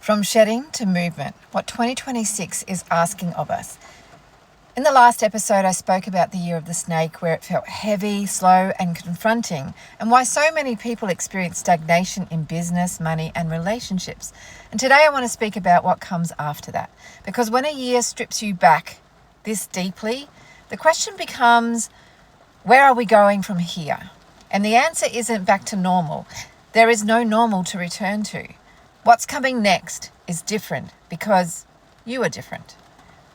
From shedding to movement, what 2026 is asking of us. In the last episode, I spoke about the year of the snake, where it felt heavy, slow, and confronting, and why so many people experience stagnation in business, money, and relationships. And today I want to speak about what comes after that. Because when a year strips you back this deeply, the question becomes, where are we going from here? And the answer isn't back to normal. There is no normal to return to. What's coming next is different because you are different.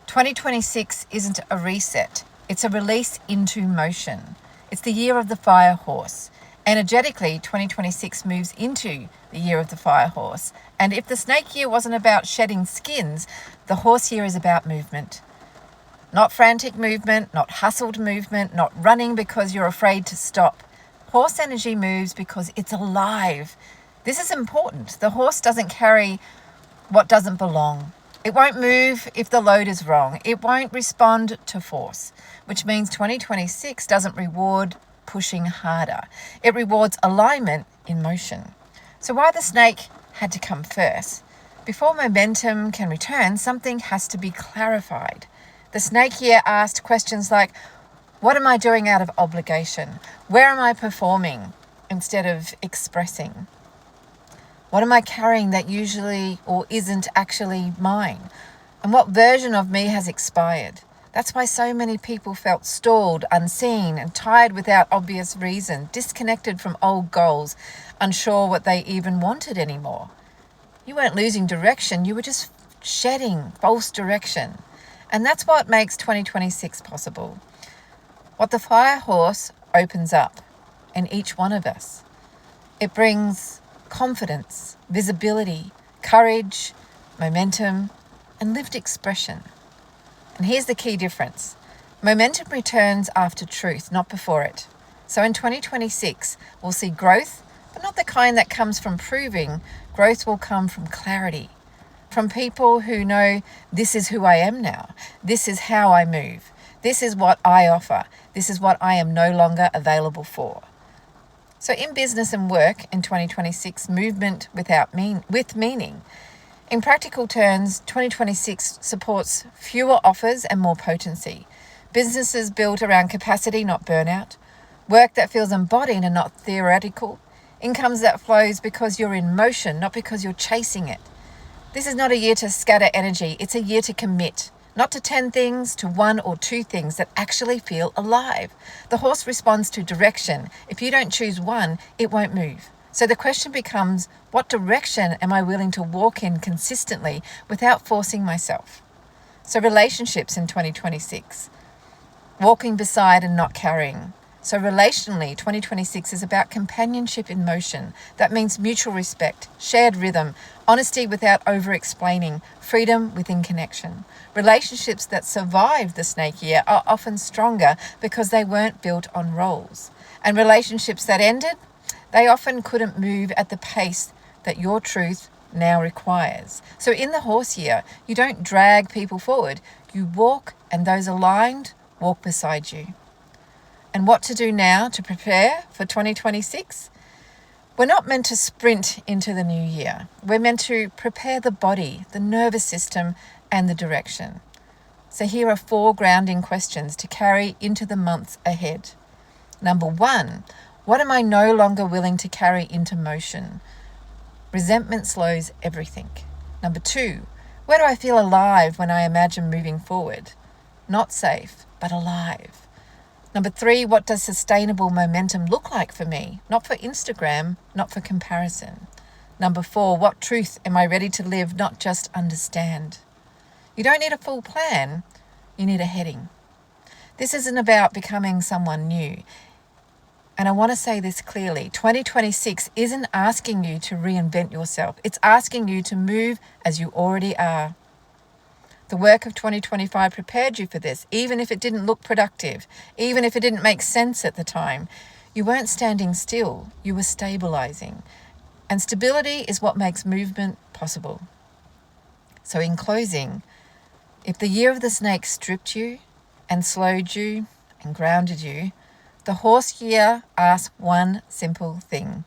2026 isn't a reset. It's a release into motion. It's the year of the fire horse. Energetically, 2026 moves into the year of the fire horse. And if the snake year wasn't about shedding skins, the horse year is about movement. Not frantic movement, not hustled movement, not running because you're afraid to stop. Horse energy moves because it's alive. This is important. The horse doesn't carry what doesn't belong. It won't move if the load is wrong. It won't respond to force, which means 2026 doesn't reward pushing harder. It rewards alignment in motion. So why the snake had to come first? Before momentum can return, something has to be clarified. The snake year asked questions like, what am I doing out of obligation? Where am I performing instead of expressing? What am I carrying that usually or isn't actually mine? And what version of me has expired? That's why so many people felt stalled, unseen, and tired without obvious reason, disconnected from old goals, unsure what they even wanted anymore. You weren't losing direction, you were just shedding false direction. And that's what makes 2026 possible. What the fire horse opens up in each one of us. It brings confidence, visibility, courage, momentum, and lived expression. And here's the key difference. Momentum returns after truth, not before it. So in 2026, we'll see growth, but not the kind that comes from proving. Growth will come from clarity, from people who know this is who I am now. This is how I move. This is what I offer. This is what I am no longer available for. So in business and work in 2026, movement with meaning. In practical terms, 2026 supports fewer offers and more potency. Businesses built around capacity, not burnout. Work that feels embodied and not theoretical. Incomes that flows because you're in motion, not because you're chasing it. This is not a year to scatter energy. It's a year to commit. Not to 10 things, to 1 or 2 things that actually feel alive. The horse responds to direction. If you don't choose one, it won't move. So the question becomes, what direction am I willing to walk in consistently without forcing myself? So relationships in 2026. Walking beside and not carrying. So relationally, 2026 is about companionship in motion. That means mutual respect, shared rhythm, honesty without over-explaining, freedom within connection. Relationships that survive the snake year are often stronger because they weren't built on roles. And relationships that ended, they often couldn't move at the pace that your truth now requires. So in the horse year, you don't drag people forward. You walk, and those aligned walk beside you. And what to do now to prepare for 2026? We're not meant to sprint into the new year. We're meant to prepare the body, the nervous system, and the direction. So here are 4 grounding questions to carry into the months ahead. Number 1, what am I no longer willing to carry into motion? Resentment slows everything. Number 2, where do I feel alive when I imagine moving forward? Not safe, but alive. Number 3, what does sustainable momentum look like for me? Not for Instagram, not for comparison. Number 4, what truth am I ready to live, not just understand? You don't need a full plan, you need a heading. This isn't about becoming someone new. And I want to say this clearly, 2026 isn't asking you to reinvent yourself. It's asking you to move as you already are. The work of 2025 prepared you for this, even if it didn't look productive, even if it didn't make sense at the time. You weren't standing still, you were stabilizing. And stability is what makes movement possible. So in closing, if the year of the snake stripped you and slowed you and grounded you, the horse year asks one simple thing.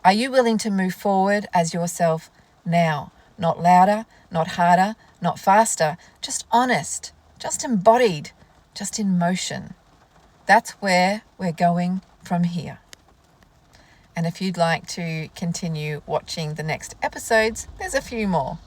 Are you willing to move forward as yourself now, Not louder, not harder, not faster, just honest, just embodied, just in motion. That's where we're going from here. And if you'd like to continue watching the next episodes, there's a few more.